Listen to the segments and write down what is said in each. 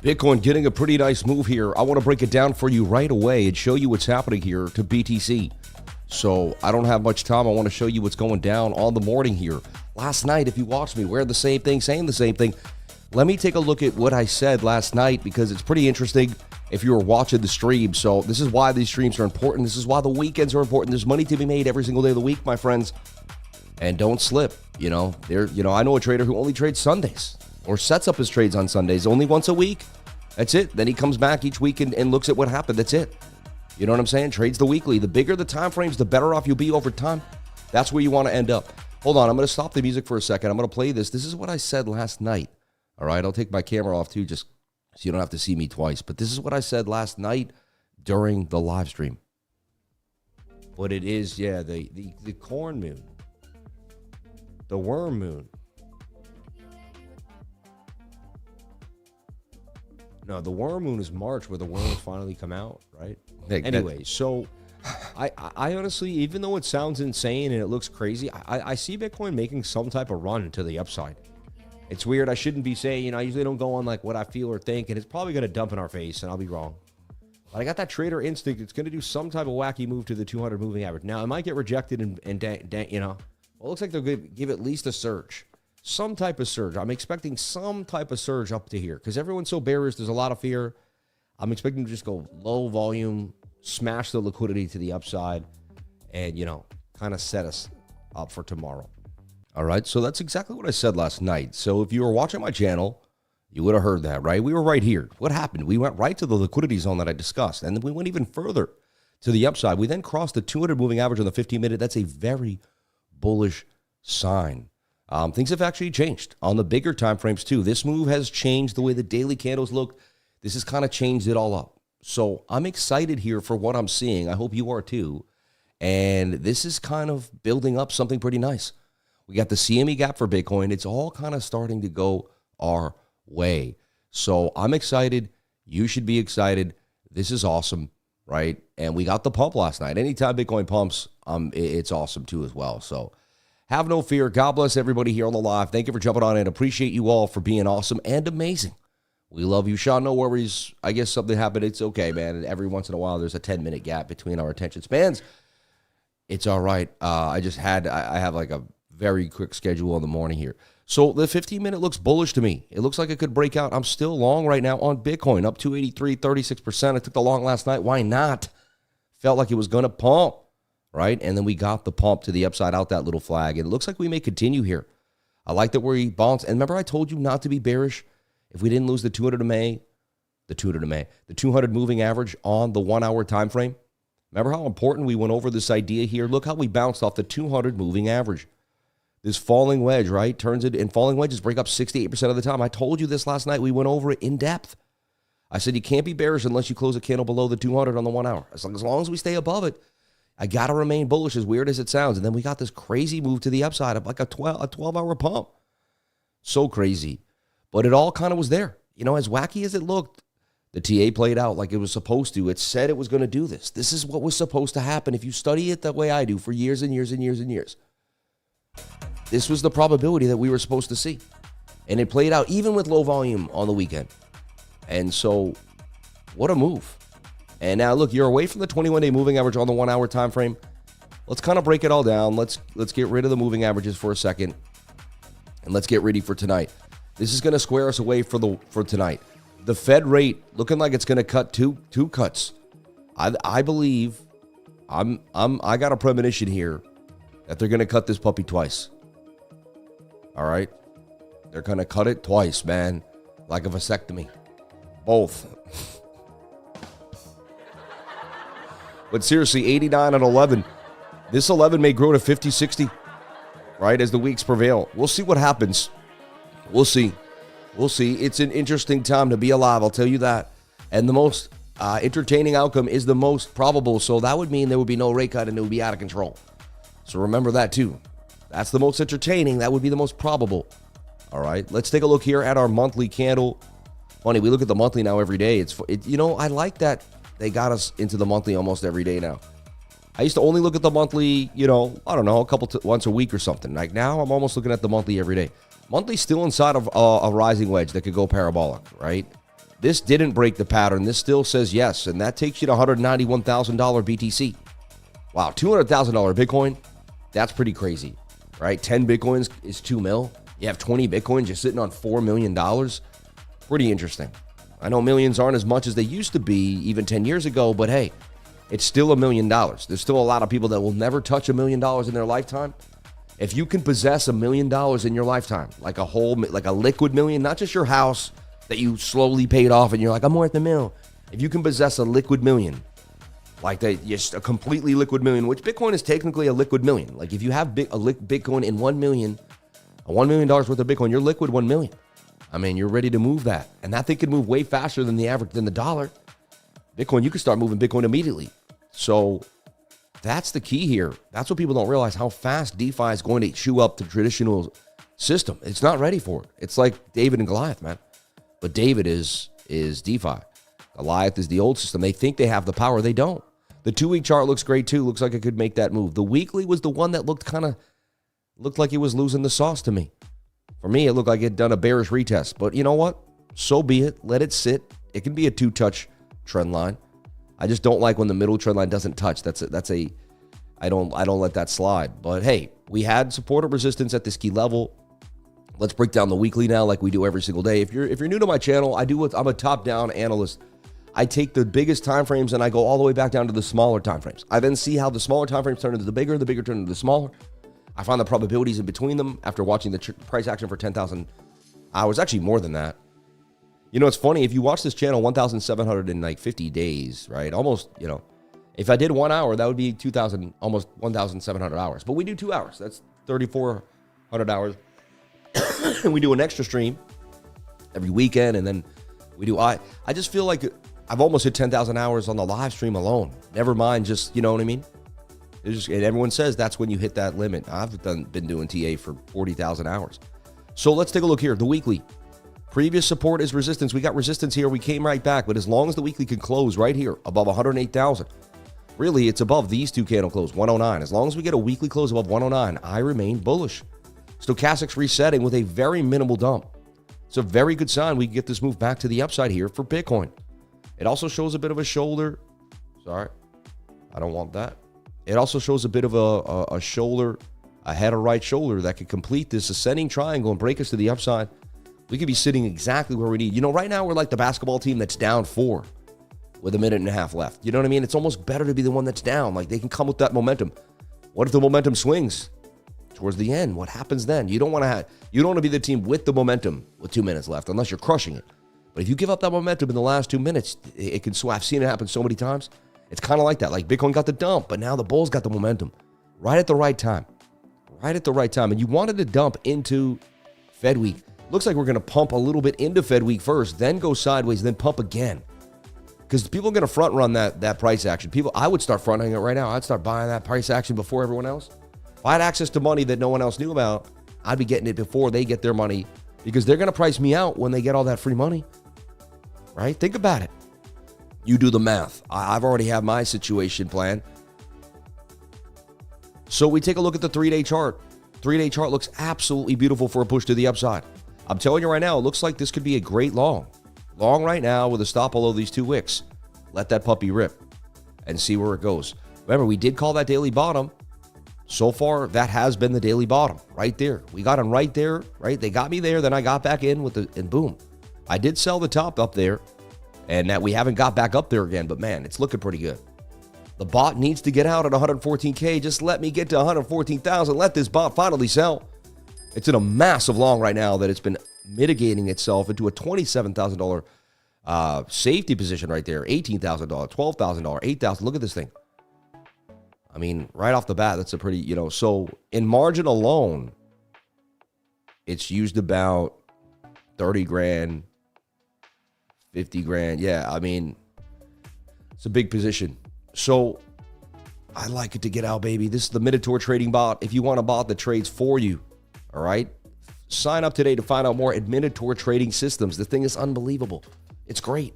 Bitcoin getting a pretty nice move here. I want to break it down for you right away and show you what's happening here to BTC. So I don't have much time. I want to show you what's going down on the morning here. Last night, if you watched me, wear the same thing, saying the same thing. Let me take a look at what I said last night because it's pretty interesting if you were watching the stream. So this is why these streams are important. This is why the weekends are important. There's money to be made every single day of the week, my friends. And don't slip. I know a trader who only trades Sundays or sets up his trades on Sundays only once a week. That's it. Then he comes back each week and looks at what happened. That's it. You know what I'm saying? Trades the weekly. The bigger the time frames, the better off you'll be over time. That's where you want to end up. Hold on. I'm going to stop the music for a second. I'm going to play this. This is what I said last night. All right. I'll take my camera off too, just so you don't have to see me twice. But this is what I said last night during the live stream. But it is, yeah, the corn moon. The worm moon. No, the worm moon is March, where the worms finally come out, right? Anyway, so I honestly, even though it sounds insane and it looks crazy, I see Bitcoin making some type of run to the upside. It's weird. I shouldn't be saying, I usually don't go on like what I feel or think, and it's probably going to dump in our face, and I'll be wrong. But I got that trader instinct. It's going to do some type of wacky move to the 200 moving average. Now, it might get rejected and well, it looks like they'll give at least a surge. Some type of surge. I'm expecting some type of surge up to here because everyone's so bearish. There's a lot of fear. I'm expecting to just go low volume, smash the liquidity to the upside, and, kind of set us up for tomorrow. All right, so that's exactly what I said last night. So if you were watching my channel, you would have heard that, right? We were right here. What happened? We went right to the liquidity zone that I discussed, and then we went even further to the upside. We then crossed the 200 moving average on the 15-minute. That's a very bullish sign. Things have actually changed on the bigger time frames too. This move has changed the way the daily candles look. This has kind of changed it all up. So I'm excited here for what I'm seeing. I hope you are too. And this is kind of building up something pretty nice. We got the CME gap for Bitcoin. It's all kind of starting to go our way. So I'm excited. You should be excited. This is awesome, right? And we got the pump last night. Anytime Bitcoin pumps, it's awesome too as well. So have no fear. God bless everybody here on the live. Thank you for jumping on in. Appreciate you all for being awesome and amazing. We love you, Sean. No worries. I guess something happened. It's okay, man. Every once in a while, there's a 10-minute gap between our attention spans. It's all right. I have like a very quick schedule in the morning here. So the 15-minute looks bullish to me. It looks like it could break out. I'm still long right now on Bitcoin, up 283, 36%. I took the long last night. Why not? Felt like it was going to pump. Right? And then we got the pump to the upside out that little flag. And it looks like we may continue here. I like that we bounced. And remember I told you not to be bearish if we didn't lose the 200 moving average on the 1 hour time frame. Remember how important we went over this idea here? Look how we bounced off the 200 moving average. This falling wedge, right? Turns it, and falling wedges break up 68% of the time. I told you this last night. We went over it in depth. I said you can't be bearish unless you close a candle below the 200 on the 1 hour. As long as we stay above it, I got to remain bullish, as weird as it sounds. And then we got this crazy move to the upside of like a 12-hour pump. So crazy. But it all kind of was there. As wacky as it looked, the TA played out like it was supposed to. It said it was going to do this. This is what was supposed to happen if you study it the way I do for years and years and years and years. This was the probability that we were supposed to see. And it played out even with low volume on the weekend. And so, what a move. And now, look, you're away from the 21-day moving average on the 1 hour time frame. Let's kind of break it all down. Let's get rid of the moving averages for a second, and let's get ready for tonight. This is going to square us away for tonight. The Fed rate looking like it's going to cut two cuts. I believe I got a premonition here that they're going to cut this puppy twice. All right, they're going to cut it twice, man, like a vasectomy, both. But seriously, 89 and 11. This 11 may grow to 50, 60, right, as the weeks prevail. We'll see what happens. We'll see. It's an interesting time to be alive, I'll tell you that. And the most entertaining outcome is the most probable. So that would mean there would be no rate cut and it would be out of control. So remember that too. That's the most entertaining. That would be the most probable. All right, let's take a look here at our monthly candle. Funny, we look at the monthly now every day. I like that. They got us into the monthly almost every day now. I used to only look at the monthly, I don't know, once a week or something. Like now, I'm almost looking at the monthly every day. Monthly's still inside of a rising wedge that could go parabolic, right? This didn't break the pattern. This still says yes, and that takes you to $191,000 BTC. Wow, $200,000 Bitcoin, that's pretty crazy, right? 10 Bitcoins is 2 mil. You have 20 Bitcoins, you're sitting on $4 million. Pretty interesting. I know millions aren't as much as they used to be even 10 years ago, but hey, it's still $1 million. There's still a lot of people that will never touch $1 million in their lifetime. If you can possess $1 million in your lifetime, like a liquid million, not just your house that you slowly paid off and you're like, I'm worth $1 million. If you can possess a liquid million, like just a completely liquid million, which Bitcoin is technically a liquid million. Like if you have Bitcoin in 1 million, a $1 million worth of Bitcoin, you're liquid 1 million. I mean, you're ready to move that. And that thing can move way faster than the dollar. Bitcoin, you can start moving Bitcoin immediately. So that's the key here. That's what people don't realize, how fast DeFi is going to chew up the traditional system. It's not ready for it. It's like David and Goliath, man. But David is DeFi. Goliath is the old system. They think they have the power. They don't. The 2-week chart looks great too. Looks like it could make that move. The weekly was the one that looked like it was losing the sauce to me. For me, it looked like it had done a bearish retest. But you know what? So be it. Let it sit. It can be a 2-touch trend line. I just don't like when the middle trend line doesn't touch. I don't let that slide. But hey, we had support or resistance at this key level. Let's break down the weekly now, like we do every single day. If you're new to my channel, I'm a top-down analyst. I take the biggest time frames and I go all the way back down to the smaller time frames. I then see how the smaller time frames turn into the bigger turn into the smaller. I find the probabilities in between them after watching the price action for 10,000 hours, actually more than that. You know, it's funny, if you watch this channel 1,750 days, right? Almost, if I did 1 hour, that would be almost 1,700 hours. But we do 2 hours. That's 3,400 hours. And we do an extra stream every weekend, and then we do, I just feel like I've almost hit 10,000 hours on the live stream alone. Never mind just, you know what I mean? And everyone says that's when you hit that limit. I've been doing TA for 40,000 hours. So let's take a look here. The weekly. Previous support is resistance. We got resistance here. We came right back. But as long as the weekly can close right here above 108,000, really it's above these two candle close, 109. As long as we get a weekly close above 109, I remain bullish. Stochastics resetting with a very minimal dump. It's a very good sign we can get this move back to the upside here for Bitcoin. It also shows a bit of a shoulder. Sorry, I don't want that. It also shows a bit of a shoulder, a head or right shoulder that could complete this ascending triangle and break us to the upside. We could be sitting exactly where we need. Right now we're like the basketball team that's down 4 with 1.5 minutes left. You know what I mean? It's almost better to be the one that's down. Like they can come with that momentum. What if the momentum swings towards the end? What happens then? You don't want to be the team with the momentum with 2 minutes left unless you're crushing it. But if you give up that momentum in the last 2 minutes, it can swing. I've seen it happen so many times. It's kind of like that. Like Bitcoin got the dump, but now the bulls got the momentum right at the right time. Right at the right time. And you wanted to dump into Fed week. Looks like we're going to pump a little bit into Fed week first, then go sideways, then pump again. Because people are going to front run that price action. I would start fronting it right now. I'd start buying that price action before everyone else. If I had access to money that no one else knew about, I'd be getting it before they get their money, because they're going to price me out when they get all that free money. Right? Think about it. You do the math. I've already had my situation planned. So we take a look at the 3-day chart. 3-day chart looks absolutely beautiful for a push to the upside. I'm telling you right now, it looks like this could be a great long. Long right now with a stop below these 2 wicks. Let that puppy rip and see where it goes. Remember, we did call that daily bottom. So far, that has been the daily bottom right there. We got them right there, right? They got me there. Then I got back in and boom. I did sell the top up there, and that we haven't got back up there again, but man, it's looking pretty good. The bot needs to get out at 114K. Just let me get to 114,000. Let this bot finally sell. It's in a massive long right now that it's been mitigating itself into a $27,000 safety position right there. $18,000, $12,000, $8,000. Look at this thing. I mean, right off the bat, that's a pretty, so in margin alone, it's used about 30 grand, 50 grand. Yeah, I mean, it's a big position. So I like it to get out, baby. This is the MINOTAUR trading bot. If you want a bot that trades for you, all right, sign up today to find out more at MINOTAUR Trading Systems. The thing is unbelievable. It's great.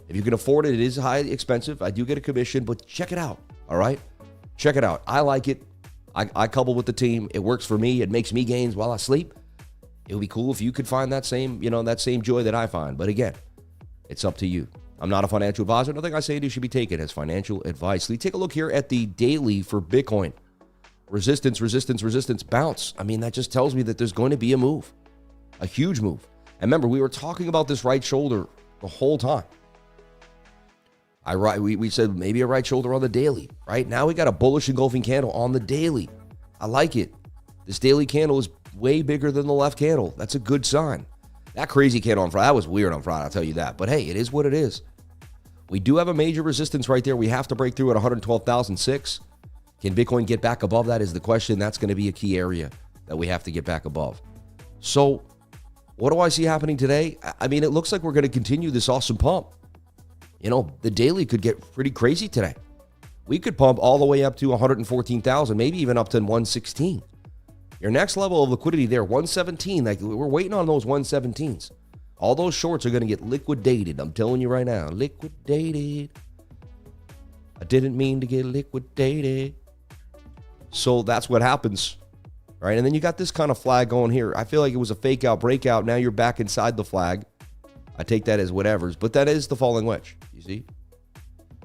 If you can afford it, it is highly expensive. I do get a commission, but check it out, all right? Check it out. I like it. I couple with the team. It works for me. It makes me gains while I sleep. It would be cool if you could find that same, that same joy that I find. But again, It's up to you. I'm not a financial advisor. Nothing I say to you should be taken as financial advice. Let's take a look here at the daily for Bitcoin. Resistance, resistance, resistance, bounce. I mean, that just tells me that there's going to be a move, a huge move. And remember, we were talking about this right shoulder the whole time. We said maybe a right shoulder on the daily, right? Now we got a bullish engulfing candle on the daily. I like it. This daily candle is way bigger than the left candle. That's a good sign. That crazy candle on Friday, that was weird on Friday, I'll tell you that. But hey, it is what it is. We do have a major resistance right there. We have to break through at 112,006. Can Bitcoin get back above that is the question. That's going to be a key area that we have to get back above. So what do I see happening today? I mean, it looks like we're going to continue this awesome pump. You know, the daily could get pretty crazy today. We could pump all the way up to 114,000, maybe even up to 116. Your next level of liquidity there, 117. Like, we're waiting on those 117s. All those shorts are going to get liquidated. I'm telling you right now, liquidated. I didn't mean to get liquidated. So that's what happens, right? And then you got this kind of flag going here. I feel like it was a fake out breakout. Now you're back inside the flag. I take that as whatever's, but that is the falling wedge. You see?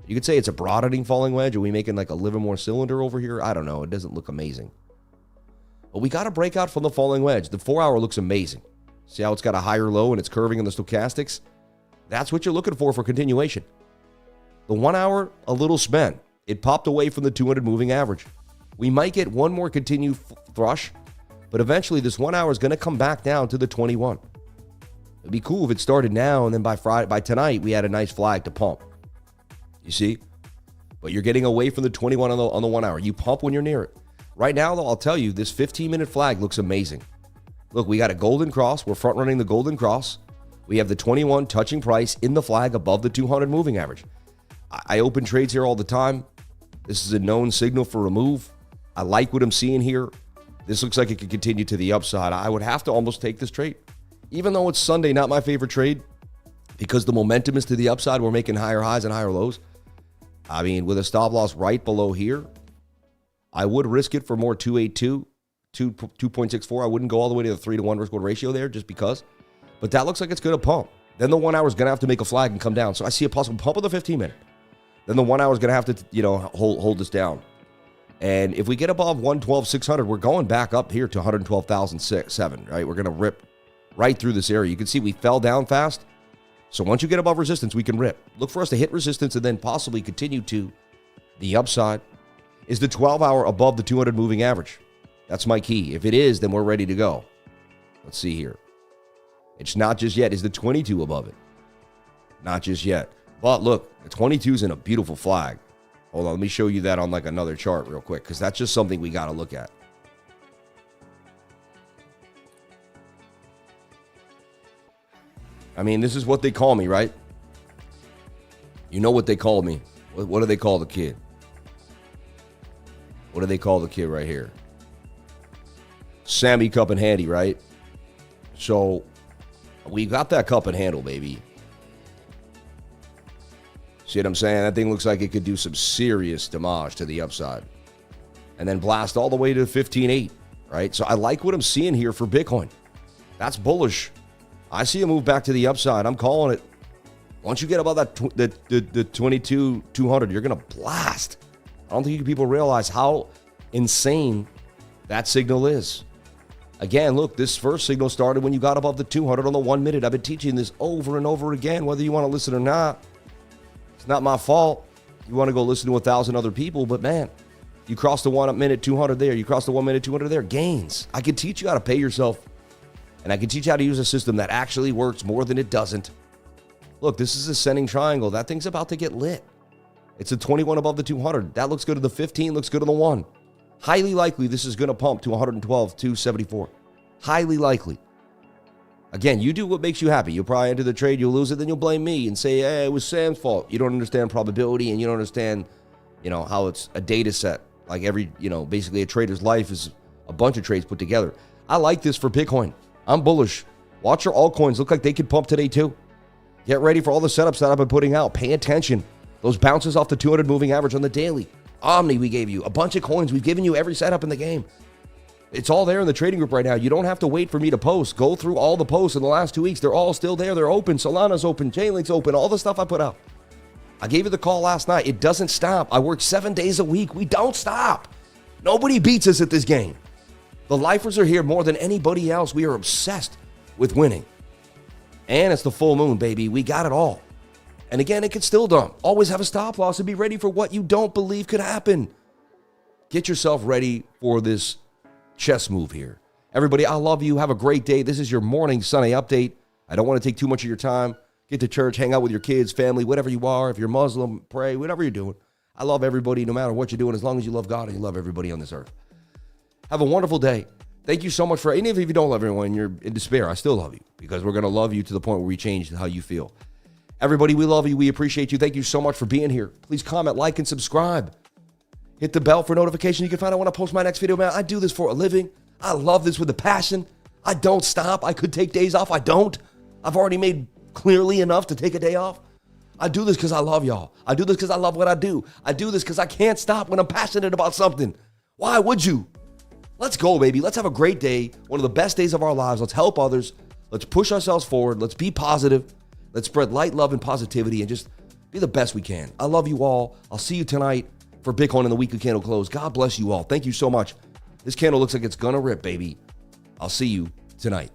You could say it's a broadening falling wedge. Are we making like a Livermore cylinder over here? I don't know. It doesn't look amazing. But we got to break out from the falling wedge. The 4 hour looks amazing. See how it's got a higher low and it's curving in the stochastics? That's what you're looking for continuation. The 1 hour, a little spent. It popped away from the 200 moving average. We might get one more continued thrush, but eventually this 1 hour is going to come back down to the 21. It'd be cool if it started now and then by tonight we had a nice flag to pump. You see? But you're getting away from the 21 on the 1 hour. You pump when you're near it. Right now, though, I'll tell you, this 15-minute flag looks amazing. Look, we got a golden cross. We're front-running the golden cross. We have the 21 touching price in the flag above the 200 moving average. I open trades here all the time. This is a known signal for a move. I like what I'm seeing here. This looks like it could continue to the upside. I would have to almost take this trade. Even though it's Sunday, not my favorite trade, because the momentum is to the upside. We're making higher highs and higher lows. I mean, with a stop loss right below here, I would risk it for more 282, 2.64. I wouldn't go all the way to the 3-to-1 risk-reward ratio there just because. But that looks like it's going to pump. Then the 1 hour is going to have to make a flag and come down. So I see a possible pump of the 15-minute. Then the 1 hour is going to have to, hold this down. And if we get above 112,600, we're going back up here to 112,007, right? We're going to rip right through this area. You can see we fell down fast. So once you get above resistance, we can rip. Look for us to hit resistance and then possibly continue to the upside. Is the 12-hour above the 200 moving average? That's my key. If it is, then we're ready to go. Let's see here. It's not just yet. Is the 22 above it? Not just yet. But look, the 22 is in a beautiful flag. Hold on, let me show you that on like another chart real quick, because that's just something we got to look at. I mean, this is what they call me, right? You know what they call me. What do they call the kid? What do they call the kid right here? Sammy Cup and Handy, right? So we got that cup and handle, baby. See what I'm saying? That thing looks like it could do some serious damage to the upside. And then blast all the way to 15.8, right? So I like what I'm seeing here for Bitcoin. That's bullish. I see a move back to the upside. I'm calling it. Once you get above that the 22,200, you're going to blast. I don't think people realize how insane that signal is. Again, look, this first signal started when you got above the 200 on the 1 minute. I've been teaching this over and over again, whether you want to listen or not. It's not my fault. You want to go listen to 1,000 other people, but man, you cross the 1 minute 200 there. You cross the 1 minute 200 there. Gains. I can teach you how to pay yourself, and I can teach you how to use a system that actually works more than it doesn't. Look, this is ascending triangle. That thing's about to get lit. It's a 21 above the 200. That looks good to the 15, looks good to the 1. Highly likely this is going to pump to 112,274. Highly likely. Again, you do what makes you happy. You'll probably enter the trade, you'll lose it, then you'll blame me and say, hey, it was Sam's fault. You don't understand probability, and you don't understand, how it's a data set. Like basically a trader's life is a bunch of trades put together. I like this for Bitcoin. I'm bullish. Watch your altcoins. Look like they could pump today too. Get ready for all the setups that I've been putting out. Pay attention. Those bounces off the 200 moving average on the daily. Omni, we gave you. A bunch of coins. We've given you every setup in the game. It's all there in the trading group right now. You don't have to wait for me to post. Go through all the posts in the last 2 weeks. They're all still there. They're open. Solana's open. Chainlink's open. All the stuff I put out. I gave you the call last night. It doesn't stop. I work 7 days a week. We don't stop. Nobody beats us at this game. The lifers are here more than anybody else. We are obsessed with winning. And it's the full moon, baby. We got it all. And again, it could still dump. Always have a stop loss and be ready for what you don't believe could happen. Get yourself ready for this chess move here. Everybody, I love you. Have a great day. This is your morning Sunday update. I don't want to take too much of your time. Get to church, hang out with your kids, family, whatever you are. If you're Muslim, pray, whatever you're doing. I love everybody no matter what you're doing, as long as you love God and you love everybody on this earth. Have a wonderful day. Thank you so much for, even if you don't love everyone and you're in despair, I still love you because we're going to love you to the point where we change how you feel. Everybody, we love you. We appreciate you. Thank you so much for being here. Please comment, like, and subscribe. Hit the bell for notification. You can find out when I post my next video, man. I do this for a living. I love this with a passion. I don't stop. I could take days off. I don't. I've already made clearly enough to take a day off. I do this because I love y'all. I do this because I love what I do. I do this because I can't stop when I'm passionate about something. Why would you? Let's go, baby. Let's have a great day. One of the best days of our lives. Let's help others. Let's push ourselves forward. Let's be positive. Let's spread light, love, and positivity and just be the best we can. I love you all. I'll see you tonight for Bitcoin in the weekly candle close. God bless you all. Thank you so much. This candle looks like it's gonna rip, baby. I'll see you tonight.